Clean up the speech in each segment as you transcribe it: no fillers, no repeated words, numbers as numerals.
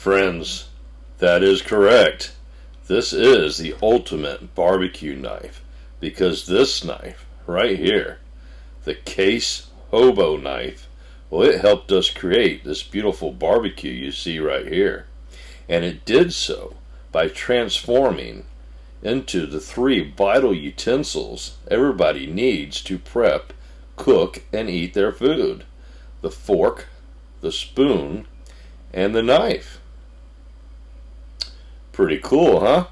Friends, that is correct. This is the ultimate barbecue knife, because this knife right here, the Case Hobo Knife, well, it helped us create this beautiful barbecue you see right here. And it did so by transforming into the 3 vital utensils everybody needs to prep, cook, and eat their food: the fork, the spoon, and the knife. Pretty cool, huh?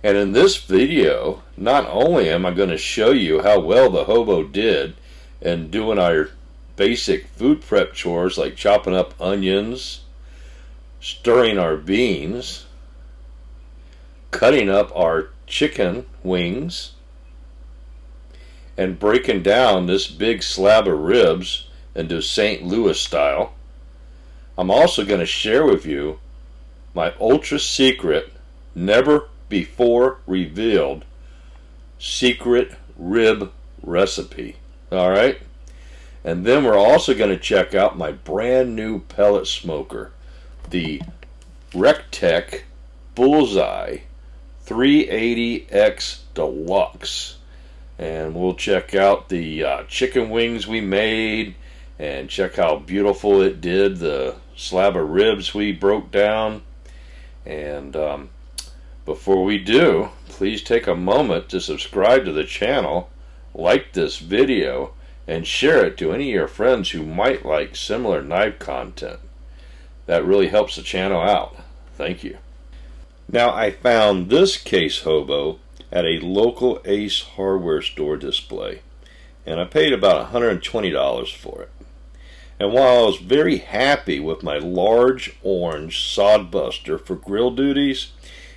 And in this video, not only am I going to show you how well the Hobo did in doing our basic food prep chores like chopping up onions, stirring our beans, cutting up our chicken wings, and breaking down this big slab of ribs into St. Louis style. I'm also going to share with you my ultra secret, never before revealed secret rib recipe. Alright? And then we're also going to check out my brand new pellet smoker, the Reqtec Bullseye 380X Deluxe. And we'll check out the chicken wings we made, and check how beautiful it did, the slab of ribs we broke down. And before we do, please take a moment to subscribe to the channel, like this video, and share it to any of your friends who might like similar knife content. That really helps the channel out. Thank you. Now, I found this Case Hobo at a local Ace hardware store display, and I paid about $120 for it. And while I was very happy with my large orange sod buster for grill duties,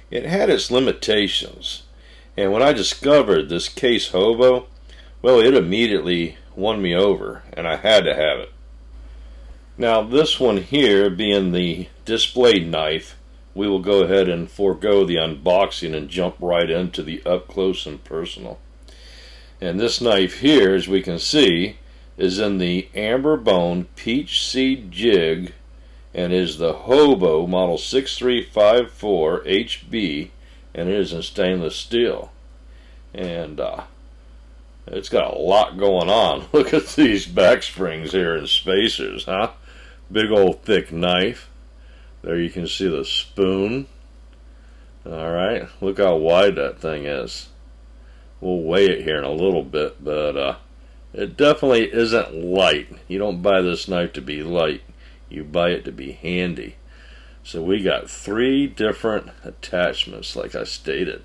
it had its limitations. And when I discovered this Case Hobo, well, it immediately won me over, and I had to have it. Now, this one here being the display knife, we will go ahead and forego the unboxing and jump right into the up close and personal. And this knife here, as we can see, is in the amber bone peach seed jig, and is the Hobo model 6354 HB, and it is in stainless steel. And it's got a lot going on. Look at these back springs here and spacers, huh? Big old thick knife. There you can see the spoon. Alright, look how wide that thing is. We'll weigh it here in a little bit, but it definitely isn't light. You don't buy this knife to be light. You buy it to be handy. So we got 3 different attachments, like I stated.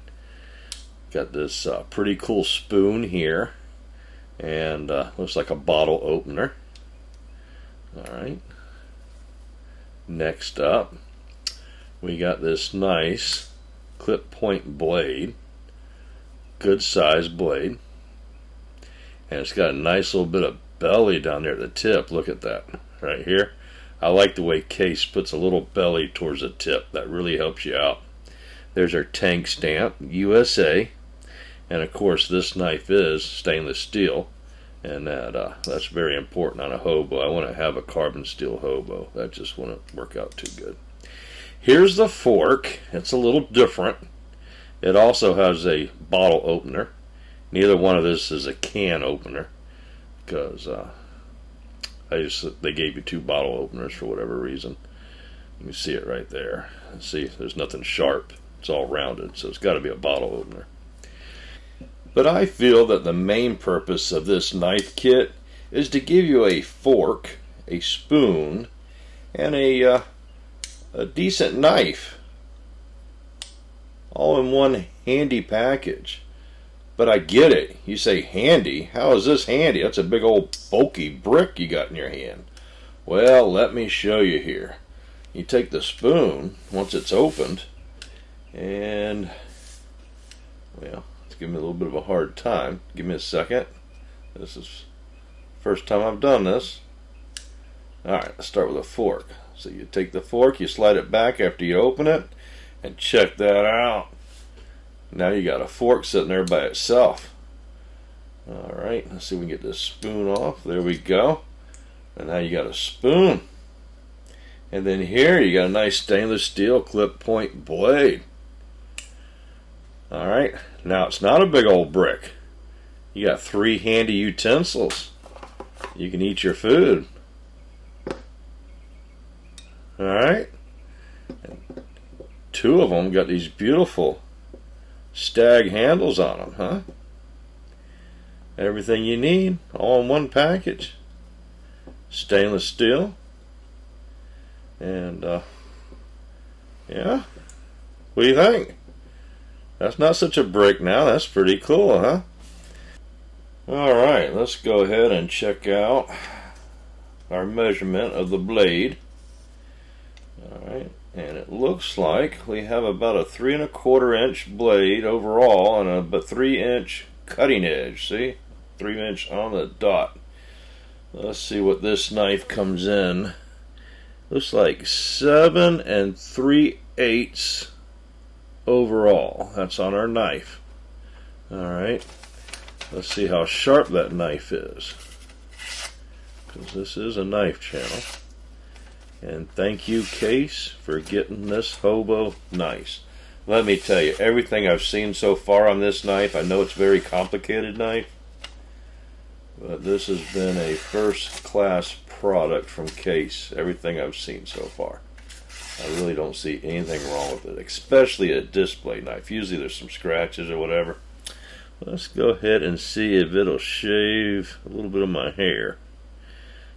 Got this pretty cool spoon here, and looks like a bottle opener. Alright. Next up, we got this nice clip point blade. Good size blade. And it's got a nice little bit of belly down there at the tip. Look at that right here. I like the way Case puts a little belly towards the tip. That really helps you out. There's our tank stamp, USA. And of course this knife is stainless steel, and that's very important on a Hobo. I want to have a carbon steel Hobo. That just wouldn't work out too good. Here's the fork. It's a little different. It also has a bottle opener. Neither one of this is a can opener, because they gave you 2 bottle openers for whatever reason. You can see it right there. See, there's nothing sharp. It's all rounded, so it's got to be a bottle opener. But I feel that the main purpose of this knife kit is to give you a fork, a spoon, and a decent knife, all in one handy package. But I get it. You say handy. How is this handy? That's a big old bulky brick you got in your hand. Well, let me show you here. You take the spoon once it's opened, and well, it's giving me a little bit of a hard time. Give me a second. This is the first time I've done this. Alright, let's start with a fork. So you take the fork, you slide it back after you open it, and check that out. Now you got a fork sitting there by itself. Alright, let's see if we can get this spoon off. There we go. And now you got a spoon. And then here you got a nice stainless steel clip point blade. Alright, now it's not a big old brick. You got 3 handy utensils. You can eat your food. Alright, 2 of them got these beautiful stag handles on them, huh? Everything you need, all in one package. Stainless steel. And, yeah, what do you think? That's not such a brick now. That's pretty cool, huh? Alright, let's go ahead and check out our measurement of the blade. Alright, and it looks like we have about a 3 1/4 inch blade overall and a 3 inch cutting edge. See? 3 inch on the dot. Let's see what this knife comes in. Looks like 7 3/8 overall. That's on our knife. Alright, let's see how sharp that knife is, because this is a knife channel. And thank you, Case, for getting this hobo nice. Let me tell you, everything I've seen so far on this knife, I know it's a very complicated knife, but this has been a first-class product from Case, everything I've seen so far. I really don't see anything wrong with it, especially a display knife. Usually there's some scratches or whatever. Let's go ahead and see if it'll shave a little bit of my hair.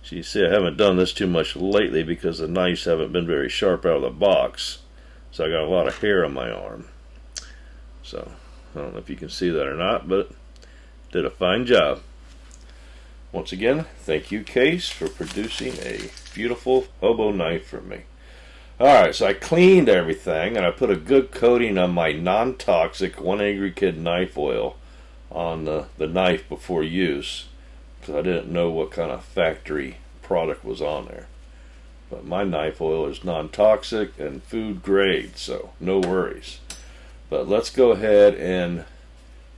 So you see I haven't done this too much lately because the knives haven't been very sharp out of the box. So I got a lot of hair on my arm. So I don't know if you can see that or not, but did a fine job. Once again, thank you, Case, for producing a beautiful hobo knife for me. Alright, so I cleaned everything and I put a good coating on my non-toxic One Angry Kid knife oil on the knife before use, because I didn't know what kind of factory product was on there. But my knife oil is non-toxic and food grade, so no worries. But let's go ahead and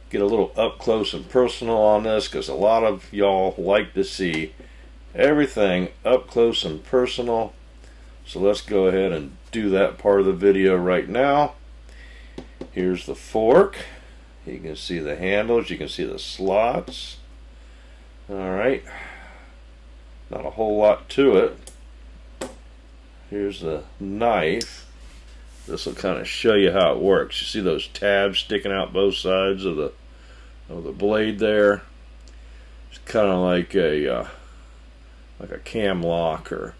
get a little up close and personal on this, because a lot of y'all like to see everything up close and personal. So let's go ahead and do that part of the video right now. Here's the fork. You can see the handles, you can see the slots. Alright, not a whole lot to it. Here's the knife. This will kind of show you how it works. You see those tabs sticking out both sides of the blade there? It's kind of like a cam lock, or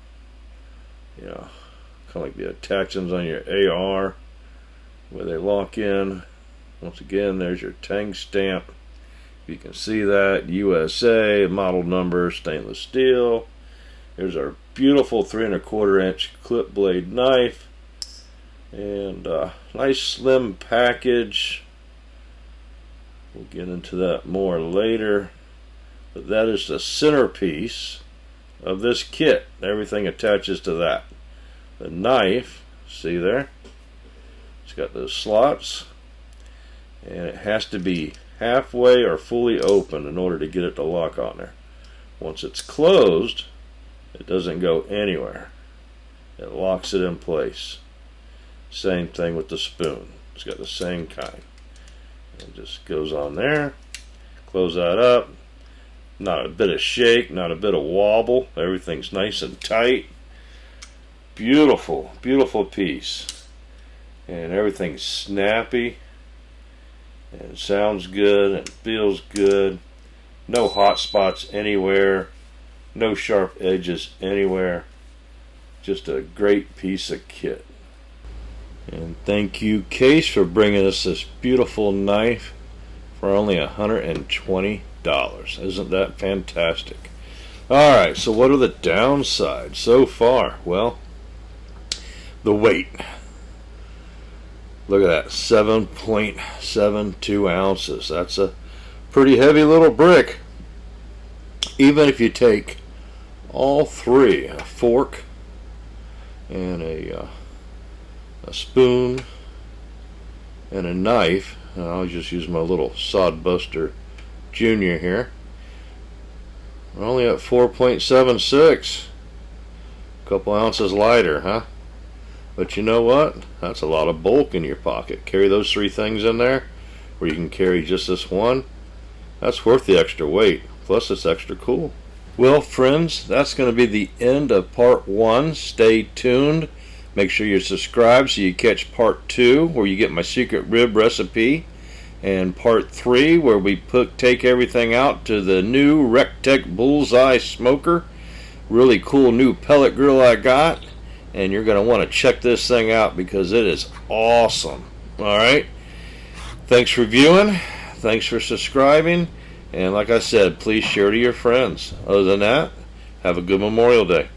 kind of like the attachments on your AR where they lock in. Once again, there's your tang stamp. You can see that, USA, model number, stainless steel. Here's our beautiful 3 1/4 inch clip blade knife, and nice slim package. We'll get into that more later, but that is the centerpiece of this kit. Everything attaches to that. The knife, see there, it's got those slots, and it has to be halfway or fully open in order to get it to lock on there. Once it's closed, it doesn't go anywhere. It locks it in place. Same thing with the spoon. It's got the same kind. It just goes on there. Close that up. Not a bit of shake, not a bit of wobble. Everything's nice and tight. Beautiful, beautiful piece. And everything's snappy. And it sounds good and feels good. No hot spots anywhere. No sharp edges anywhere. Just a great piece of kit. And thank you, Case, for bringing us this beautiful knife for only $120. Isn't that fantastic? Alright, so what are the downsides so far? Well, the weight. Look at that, 7.72 ounces. That's a pretty heavy little brick. Even if you take all three, a fork and a spoon and a knife, and I'll just use my little Sodbuster Junior here, we're only at 4.76. Of couple ounces lighter, huh? But you know what? That's a lot of bulk in your pocket. Carry those 3 things in there, or you can carry just this one. That's worth the extra weight. Plus, it's extra cool. Well, friends, that's going to be the end of part 1. Stay tuned. Make sure you're subscribed so you catch part 2, where you get my secret rib recipe, and part 3, where we take everything out to the new Reqtec Bullseye Smoker. Really cool new pellet grill I got, and you're going to want to check this thing out because it is awesome. Alright, thanks for viewing, thanks for subscribing, and like I said, please share to your friends. Other than that, have a good Memorial Day.